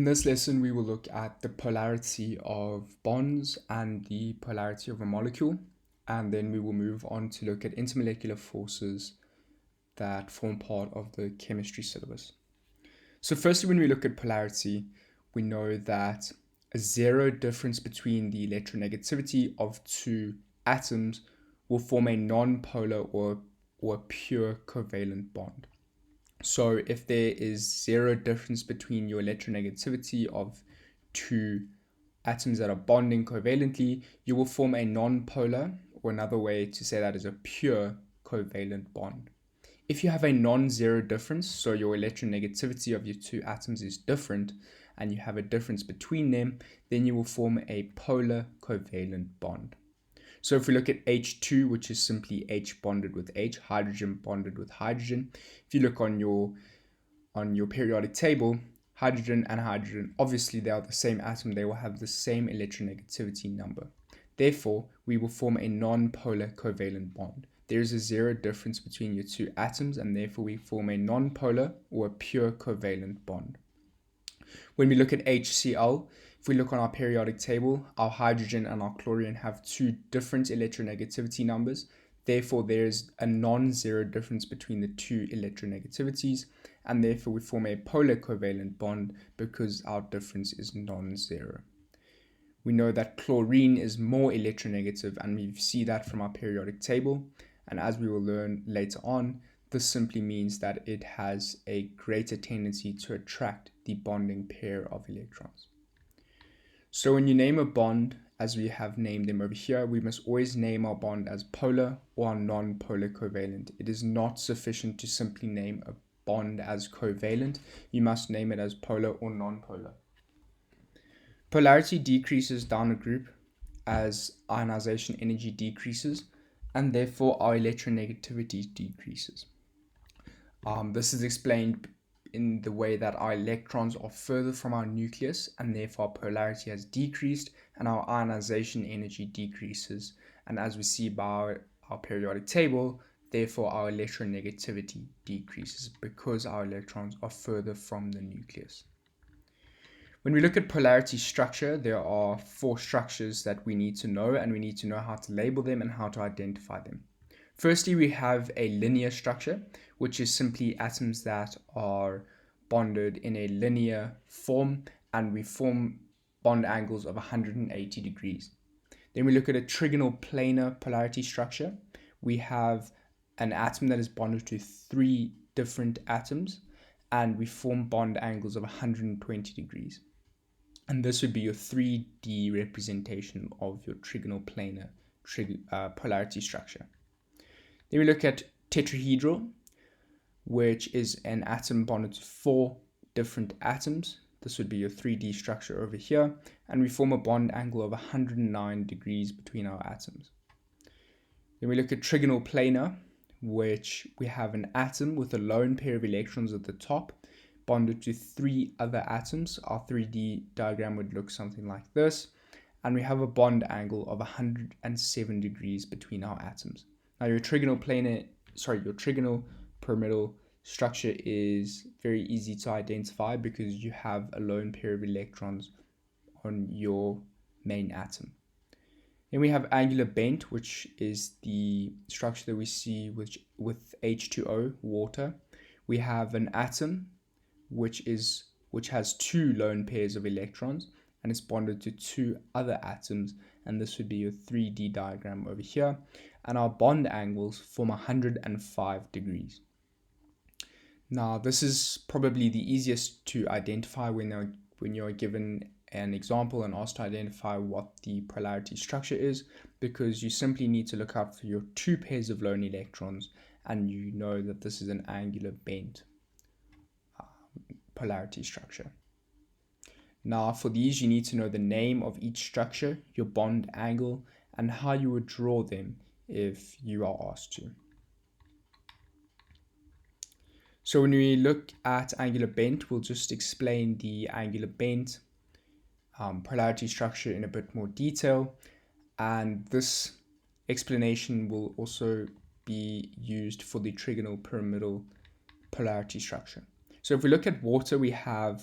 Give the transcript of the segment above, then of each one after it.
In this lesson, we will look at the polarity of bonds and the polarity of a molecule, and then we will move on to look at intermolecular forces that form part of the chemistry syllabus. So firstly, when we look at polarity, we know that a zero difference between the electronegativity of two atoms will form a non-polar or pure covalent bond. So if there is zero difference between your electronegativity of two atoms that are bonding covalently, you will form a non-polar, or another way to say that is a pure covalent bond. If you have a non-zero difference, so your electronegativity of your two atoms is different, and you have a difference between them, then you will form a polar covalent bond. So if we look at H2, which is simply H bonded with H, hydrogen bonded with hydrogen. If you look on your periodic table, hydrogen and hydrogen, obviously they are the same atom, they will have the same electronegativity number. Therefore, we will form a non-polar covalent bond. There is a zero difference between your two atoms, and therefore we form a non-polar or a pure covalent bond. When we look at HCl, if we look on our periodic table, our hydrogen and our chlorine have two different electronegativity numbers. Therefore, there is a non-zero difference between the two electronegativities, and therefore we form a polar covalent bond because our difference is non-zero. We know that chlorine is more electronegative, and we see that from our periodic table. And as we will learn later on, this simply means that it has a greater tendency to attract the bonding pair of electrons. So when you name a bond, as we have named them over here, we must always name our bond as polar or non-polar covalent. It is not sufficient to simply name a bond as covalent. You must name it as polar or non-polar. Polarity decreases down a group as ionization energy decreases, and therefore our electronegativity decreases. This is explained in the way that our electrons are further from our nucleus, and therefore our polarity has decreased and our ionization energy decreases. And as we see by our periodic table, therefore our electronegativity decreases because our electrons are further from the nucleus. When we look at polarity structure, there are four structures that we need to know, and we need to know how to label them and how to identify them. Firstly, we have a linear structure, which is simply atoms that are bonded in a linear form, and we form bond angles of 180 degrees. Then we look at a trigonal planar polarity structure. We have an atom that is bonded to three different atoms, and we form bond angles of 120 degrees. And this would be your 3D representation of your trigonal planar polarity structure. Then we look at tetrahedral, which is an atom bonded to four different atoms. This would be your 3D structure over here, and we form a bond angle of 109 degrees between our atoms. Then we look at trigonal planar, which we have an atom with a lone pair of electrons at the top bonded to three other atoms. Our 3D diagram would look something like this, and we have a bond angle of 107 degrees between our atoms. Now your trigonal pyramidal structure is very easy to identify because you have a lone pair of electrons on your main atom. Then we have angular bent, which is the structure that we see with H2O, water. We have an atom which has two lone pairs of electrons, and it's bonded to two other atoms, and this would be your 3D diagram over here, and our bond angles form 105 degrees. Now this is probably the easiest to identify when you're given an example and asked to identify what the polarity structure is, because you simply need to look out for your two pairs of lone electrons, and you know that this is an angular bent polarity structure. Now for these, you need to know the name of each structure, your bond angle, and how you would draw them if you are asked to. So when we look at angular bent, we'll just explain the angular bent polarity structure in a bit more detail, and this explanation will also be used for the trigonal pyramidal polarity structure. So if we look at water, we have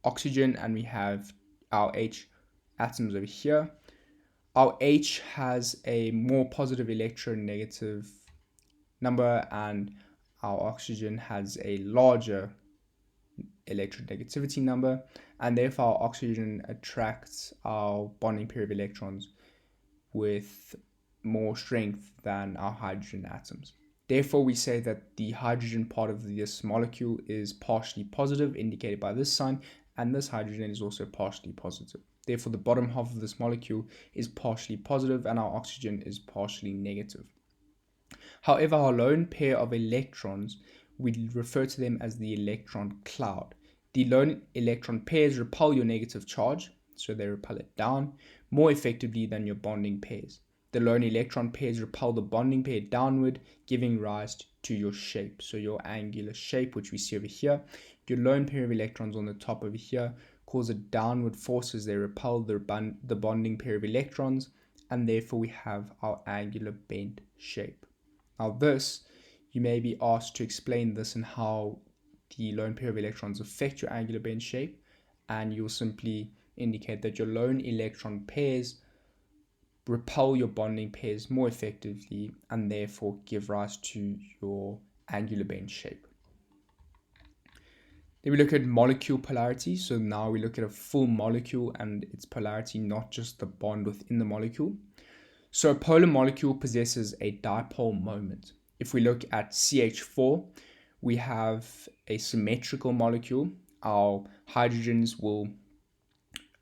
oxygen and we have our H atoms over here. Our H has a more positive electronegative number and our oxygen has a larger electronegativity number, and therefore our oxygen attracts our bonding pair of electrons with more strength than our hydrogen atoms. Therefore, we say that the hydrogen part of this molecule is partially positive, indicated by this sign, and this hydrogen is also partially positive. Therefore, the bottom half of this molecule is partially positive and our oxygen is partially negative. However, our lone pair of electrons, we refer to them as the electron cloud. The lone electron pairs repel your negative charge, so they repel it down, more effectively than your bonding pairs. The lone electron pairs repel the bonding pair downward, giving rise to your shape. So your angular shape, which we see over here, your lone pair of electrons on the top over here cause a downward force as they repel the bonding pair of electrons, and therefore we have our angular bent shape. Now this, you may be asked to explain this and how the lone pair of electrons affect your angular bend shape, and you'll simply indicate that your lone electron pairs repel your bonding pairs more effectively and therefore give rise to your angular bend shape. Then we look at molecule polarity. So now we look at a full molecule and its polarity, not just the bond within the molecule. So a polar molecule possesses a dipole moment. If we look at CH4, we have a symmetrical molecule. Our hydrogens will,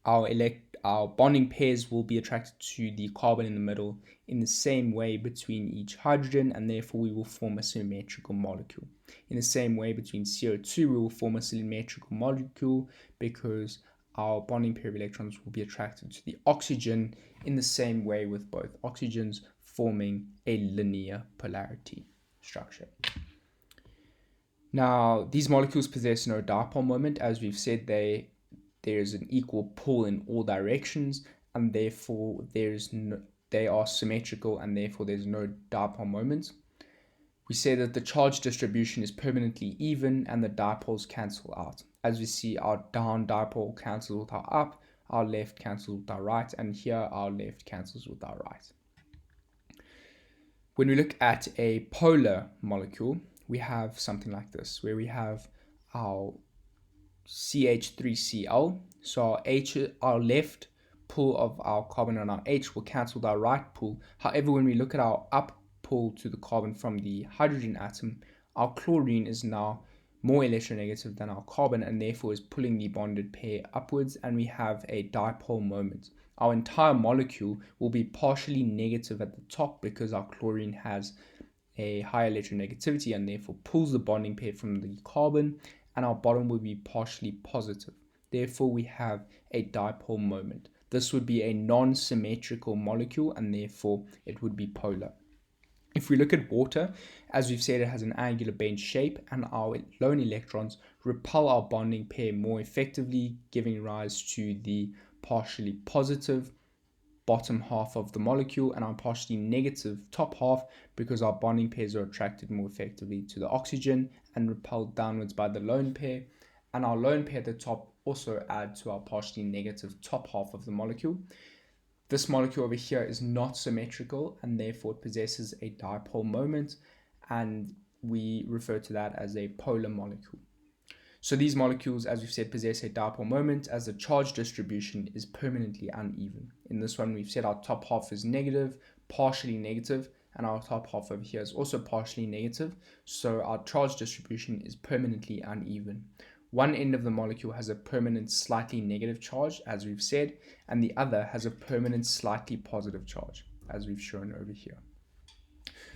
our bonding pairs will be attracted to the carbon in the middle in the same way between each hydrogen, and therefore we will form a symmetrical molecule. In the same way between CO2, we will form a symmetrical molecule because our bonding pair of electrons will be attracted to the oxygen in the same way with both oxygens, forming a linear polarity structure. Now, these molecules possess no dipole moment. As we've said, there's an equal pull in all directions, and therefore they are symmetrical, and therefore there's no dipole moment. We say that the charge distribution is permanently even and the dipoles cancel out. As we see, our down dipole cancels with our up, our left cancels with our right, and here our left cancels with our right. When we look at a polar molecule, we have something like this, where we have our CH3Cl. So our left pull of our carbon on our H will cancel with our right pull. However, when we look at our up pull to the carbon from the hydrogen atom, our chlorine is now more electronegative than our carbon and therefore is pulling the bonded pair upwards, and we have a dipole moment. Our entire molecule will be partially negative at the top because our chlorine has a high electronegativity and therefore pulls the bonding pair from the carbon, and our bottom will be partially positive. Therefore, we have a dipole moment. This would be a non-symmetrical molecule and therefore it would be polar. If we look at water, as we've said, it has an angular bend shape and our lone electrons repel our bonding pair more effectively, giving rise to the partially positive bottom half of the molecule and our partially negative top half because our bonding pairs are attracted more effectively to the oxygen and repelled downwards by the lone pair, and our lone pair at the top also add to our partially negative top half of the molecule. This molecule over here is not symmetrical and therefore it possesses a dipole moment, and we refer to that as a polar molecule. So these molecules, as we've said, possess a dipole moment as the charge distribution is permanently uneven. In this one, we've said our top half is negative, partially negative, and our top half over here is also partially negative. So our charge distribution is permanently uneven. One end of the molecule has a permanent slightly negative charge, as we've said, and the other has a permanent slightly positive charge, as we've shown over here.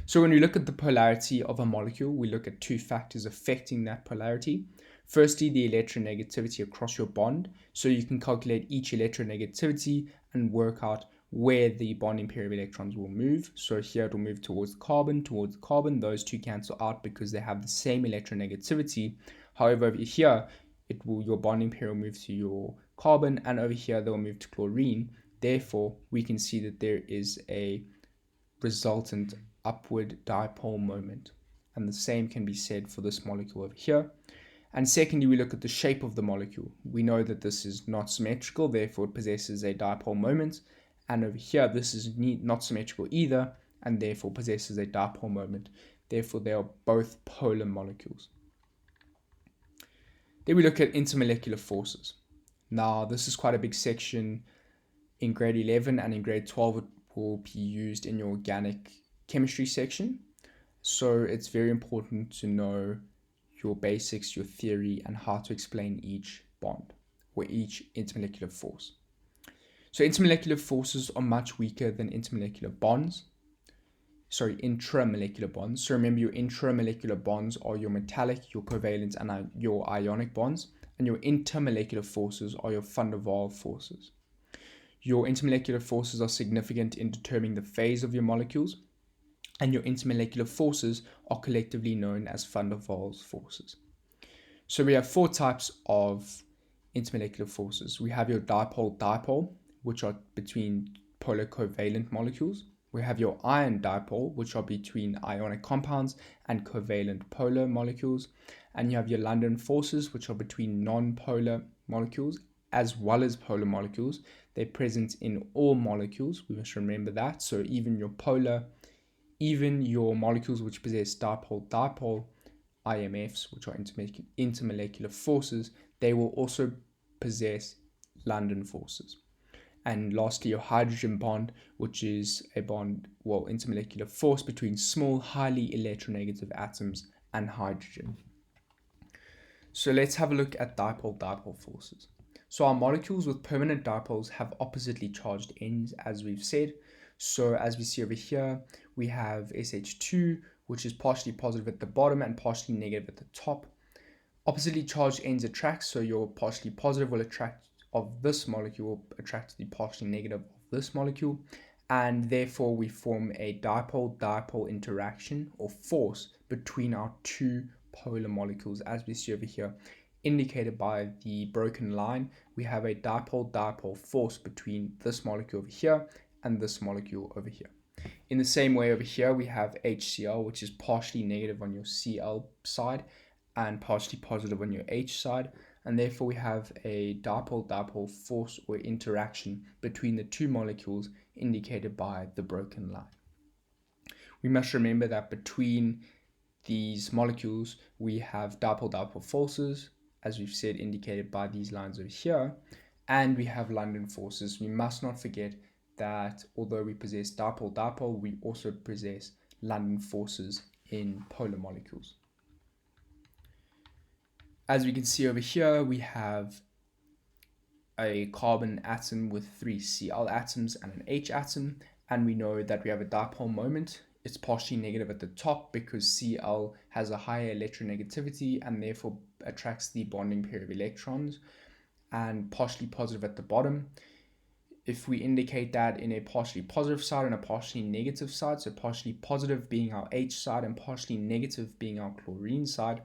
So when we look at the polarity of a molecule, we look at two factors affecting that polarity. Firstly, the electronegativity across your bond. So you can calculate each electronegativity and work out where the bonding pair of electrons will move. So here it will move towards carbon. Those two cancel out because they have the same electronegativity. However, over here, your bonding pair will move to your carbon, and over here they'll move to chlorine. Therefore, we can see that there is a resultant upward dipole moment. And the same can be said for this molecule over here. And secondly, we look at the shape of the molecule. We know that this is not symmetrical, therefore it possesses a dipole moment. And over here, this is not symmetrical either, and therefore possesses a dipole moment. Therefore, they are both polar molecules. Then we look at intermolecular forces. Now, this is quite a big section in grade 11, and in grade 12 it will be used in your organic chemistry section. So it's very important to know your basics, your theory, and how to explain each bond or each intermolecular force. So intermolecular forces are much weaker than intramolecular bonds. So remember, your intramolecular bonds are your metallic, your covalent, and your ionic bonds, and your intermolecular forces are your van der Waals forces. Your intermolecular forces are significant in determining the phase of your molecules, and your intermolecular forces are collectively known as van der Waals forces. So we have 4 types of intermolecular forces. We have your dipole-dipole, which are between polar covalent molecules. We have your ion-dipole, which are between ionic compounds and covalent polar molecules. And you have your London forces, which are between non-polar molecules as well as polar molecules. They're present in all molecules. We must remember that. So even your molecules which possess dipole-dipole IMFs, which are intermolecular forces, they will also possess London forces. And lastly, your hydrogen bond, which is a intermolecular force between small, highly electronegative atoms and hydrogen. So let's have a look at dipole-dipole forces. So our molecules with permanent dipoles have oppositely charged ends, as we've said. So as we see over here, we have SH2, which is partially positive at the bottom and partially negative at the top. Oppositely charged ends attract, so your partially positive will attract of this molecule will attract the partially negative of this molecule, and therefore we form a dipole-dipole interaction or force between our 2 polar molecules, as we see over here, indicated by the broken line. We have a dipole-dipole force between this molecule over here and this molecule over here. In the same way over here, we have HCl, which is partially negative on your Cl side and partially positive on your H side, and therefore we have a dipole-dipole force or interaction between the 2 molecules indicated by the broken line. We must remember that between these molecules we have dipole-dipole forces, as we've said, indicated by these lines over here, and we have London forces. We must not forget that although we possess dipole-dipole, we also possess London forces in polar molecules. As we can see over here, we have a carbon atom with 3 Cl atoms and an H atom, and we know that we have a dipole moment. It's partially negative at the top because Cl has a higher electronegativity and therefore attracts the bonding pair of electrons, and partially positive at the bottom. If we indicate that in a partially positive side and a partially negative side, so partially positive being our H side and partially negative being our chlorine side,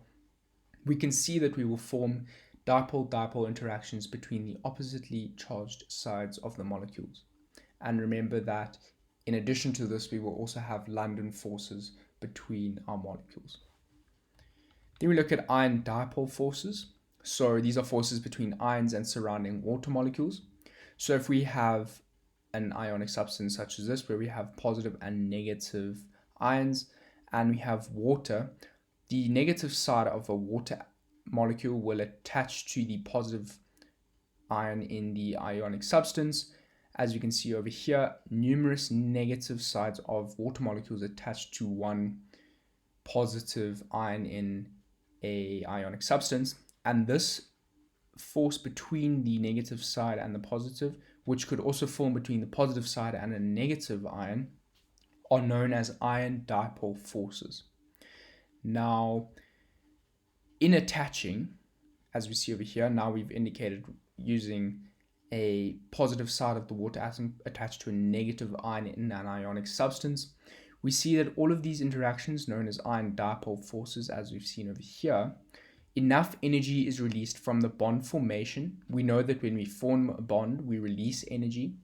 we can see that we will form dipole-dipole interactions between the oppositely charged sides of the molecules. And remember that in addition to this, we will also have London forces between our molecules. Then we look at ion dipole forces. So these are forces between ions and surrounding water molecules. So if we have an ionic substance such as this, where we have positive and negative ions, and we have water, the negative side of a water molecule will attach to the positive ion in the ionic substance. As you can see over here, numerous negative sides of water molecules attached to one positive ion in a ionic substance, and this force between the negative side and the positive, which could also form between the positive side and a negative ion, are known as ion dipole forces. Now, in attaching, as we see over here, now we've indicated using a positive side of the water atom attached to a negative ion in an ionic substance. We see that all of these interactions, known as ion dipole forces, as we've seen over here, enough energy is released from the bond formation. We know that when we form a bond, we release energy,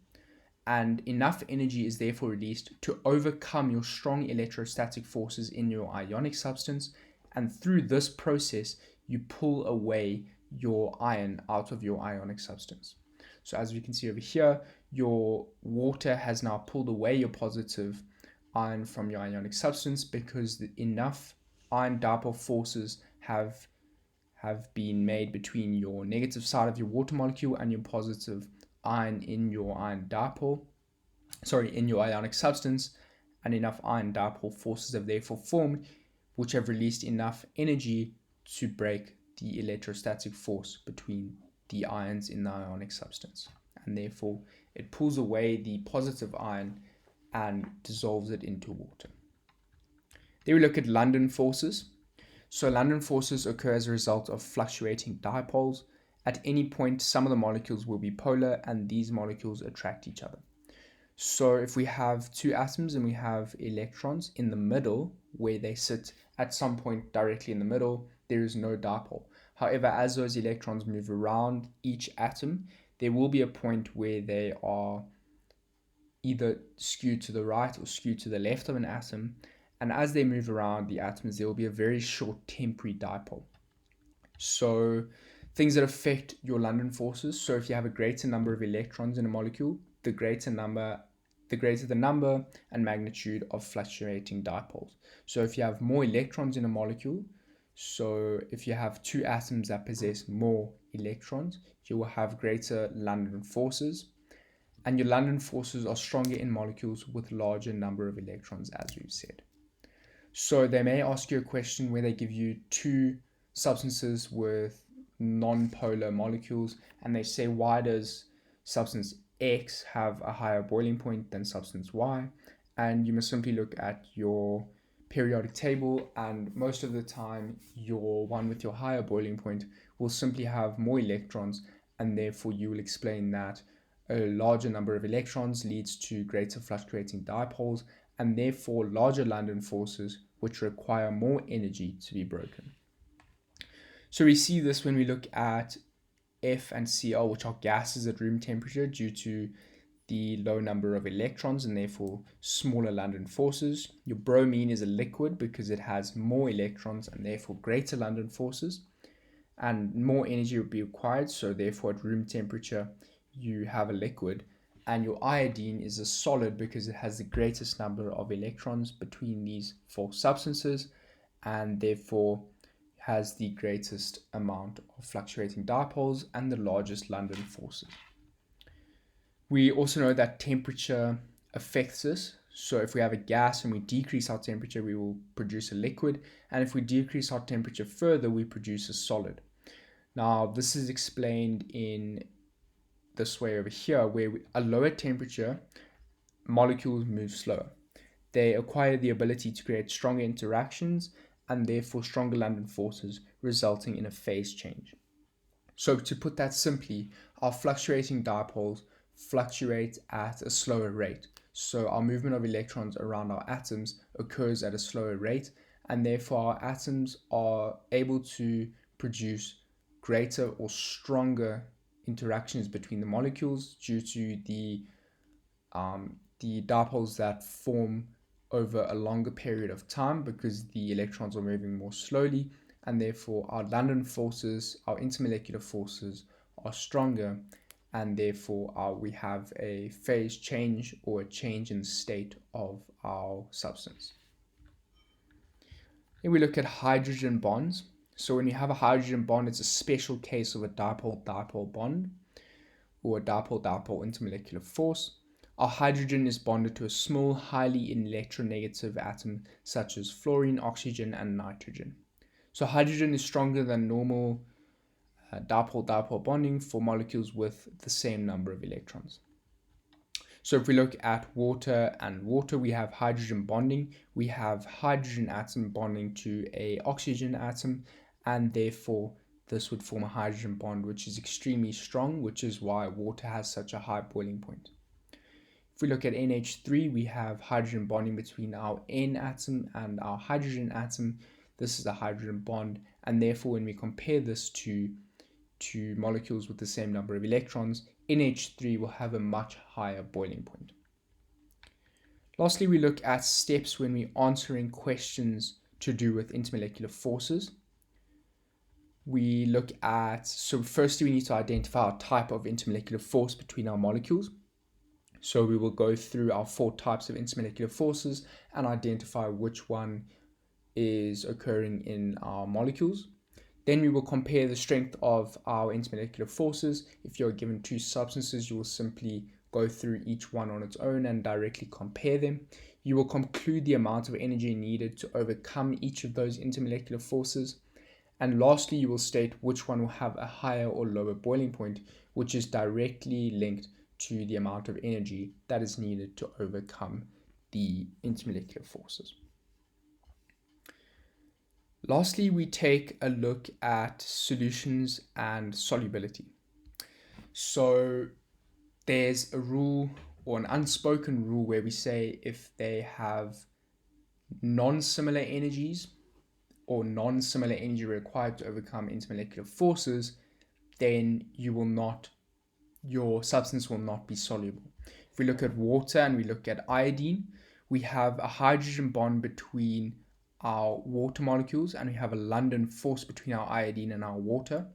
and enough energy is therefore released to overcome your strong electrostatic forces in your ionic substance, and through this process you pull away your ion out of your ionic substance. So as we can see over here, your water has now pulled away your positive ion from your ionic substance because enough ion dipole forces have been made between your negative side of your water molecule and your positive ion in your in your ionic substance, and enough ion dipole forces have therefore formed, which have released enough energy to break the electrostatic force between the ions in the ionic substance, and therefore it pulls away the positive ion and dissolves it into water. Then we look at London forces. So London forces occur as a result of fluctuating dipoles. At any point, some of the molecules will be polar, and these molecules attract each other. So if we have two atoms and we have electrons in the middle, where they sit at some point directly in the middle, there is no dipole. However, as those electrons move around each atom, there will be a point where they are either skewed to the right or skewed to the left of an atom, and as they move around the atoms, there will be a very short temporary dipole. So things that affect your London forces, so if you have a greater number of electrons in a molecule, the greater the number and magnitude of fluctuating dipoles. So if you have more electrons in a molecule, so if you have two atoms that possess more electrons, you will have greater London forces, and your London forces are stronger in molecules with larger number of electrons, as we've said. So they may ask you a question where they give you two substances with non-polar molecules, and they say, why does substance X have a higher boiling point than substance Y? And you must simply look at your periodic table, and most of the time your one with your higher boiling point will simply have more electrons, and therefore you will explain that a larger number of electrons leads to greater fluctuating dipoles, and therefore larger London forces, which require more energy to be broken. So we see this when we look at F and Cl, which are gases at room temperature due to the low number of electrons and therefore smaller London forces. Your bromine is a liquid because it has more electrons and therefore greater London forces, and more energy would be required, so therefore at room temperature you have a liquid. And your iodine is a solid because it has the greatest number of electrons between these four substances and therefore has the greatest amount of fluctuating dipoles and the largest London forces. We also know that temperature affects this. So if we have a gas and we decrease our temperature, we will produce a liquid, and if we decrease our temperature further, we produce a solid. Now this is explained in this way over here, where a lower temperature molecules move slower. They acquire the ability to create stronger interactions and therefore stronger London forces, resulting in a phase change. So to put that simply, our fluctuating dipoles fluctuate at a slower rate. So our movement of electrons around our atoms occurs at a slower rate, and therefore our atoms are able to produce greater or stronger interactions between the molecules due to the dipoles that form over a longer period of time because the electrons are moving more slowly, and therefore our London forces, our intermolecular forces are stronger, and therefore we have a phase change or a change in state of our substance. Then we look at hydrogen bonds. So when you have a hydrogen bond, it's a special case of a dipole-dipole bond or a dipole-dipole intermolecular force. Our hydrogen is bonded to a small, highly electronegative atom such as fluorine, oxygen, and nitrogen. So hydrogen is stronger than normal dipole-dipole bonding for molecules with the same number of electrons. So if we look at water and water, we have hydrogen bonding. We have hydrogen atom bonding to a oxygen atom, and therefore this would form a hydrogen bond, which is extremely strong, which is why water has such a high boiling point. If we look at NH3, we have hydrogen bonding between our N atom and our hydrogen atom. This is a hydrogen bond, and therefore when we compare this to molecules with the same number of electrons, NH3 will have a much higher boiling point. Lastly, we look at steps when we're answering questions to do with intermolecular forces. we look at, so firstly we need to identify a type of intermolecular force between our molecules. So we will go through our 4 types of intermolecular forces and identify which one is occurring in our molecules. Then we will compare the strength of our intermolecular forces. If you're given 2 substances, you will simply go through each one on its own and directly compare them. You will conclude the amount of energy needed to overcome each of those intermolecular forces. And lastly, you will state which one will have a higher or lower boiling point, which is directly linked to the amount of energy that is needed to overcome the intermolecular forces. Lastly, we take a look at solutions and solubility. So there's a rule or an unspoken rule where we say if they have non-similar energies or non-similar energy required to overcome intermolecular forces, then your substance will not be soluble. If we look at water and we look at iodine, we have a hydrogen bond between our water molecules and we have a London force between our iodine and our water.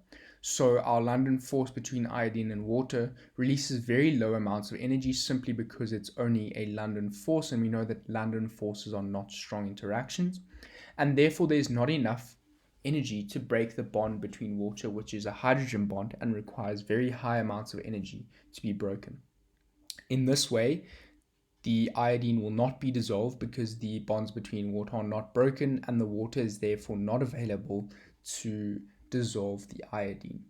So our London force between iodine and water releases very low amounts of energy simply because it's only a London force, and we know that London forces are not strong interactions, and therefore there's not enough energy to break the bond between water, which is a hydrogen bond and requires very high amounts of energy to be broken. In this way, the iodine will not be dissolved because the bonds between water are not broken, and the water is therefore not available to dissolve the iodine.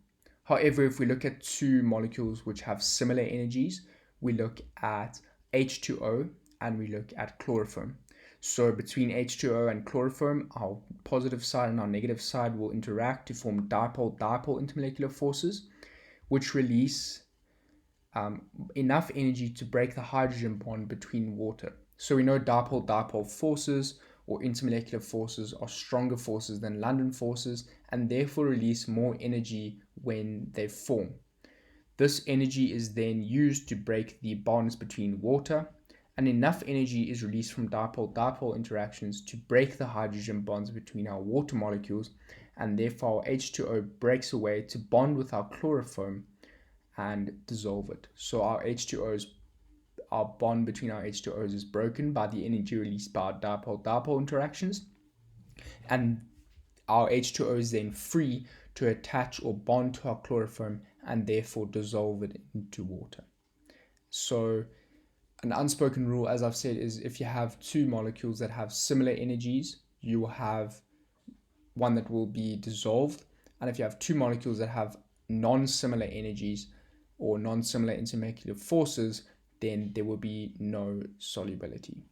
However, if we look at 2 molecules which have similar energies, we look at H2O and we look at chloroform. So between H2O and chloroform, our positive side and our negative side will interact to form dipole-dipole intermolecular forces, which release enough energy to break the hydrogen bond between water. So we know dipole-dipole forces or intermolecular forces are stronger forces than London forces and therefore release more energy when they form. This energy is then used to break the bonds between water, and enough energy is released from dipole-dipole interactions to break the hydrogen bonds between our water molecules, and therefore H2O breaks away to bond with our chloroform and dissolve it. So our bond between our H2Os is broken by the energy released by dipole-dipole interactions, and our H2O is then free to attach or bond to our chloroform and therefore dissolve it into water. So an unspoken rule, as I've said, is if you have 2 molecules that have similar energies, you will have one that will be dissolved, and if you have 2 molecules that have non-similar energies or non-similar intermolecular forces, then there will be no solubility.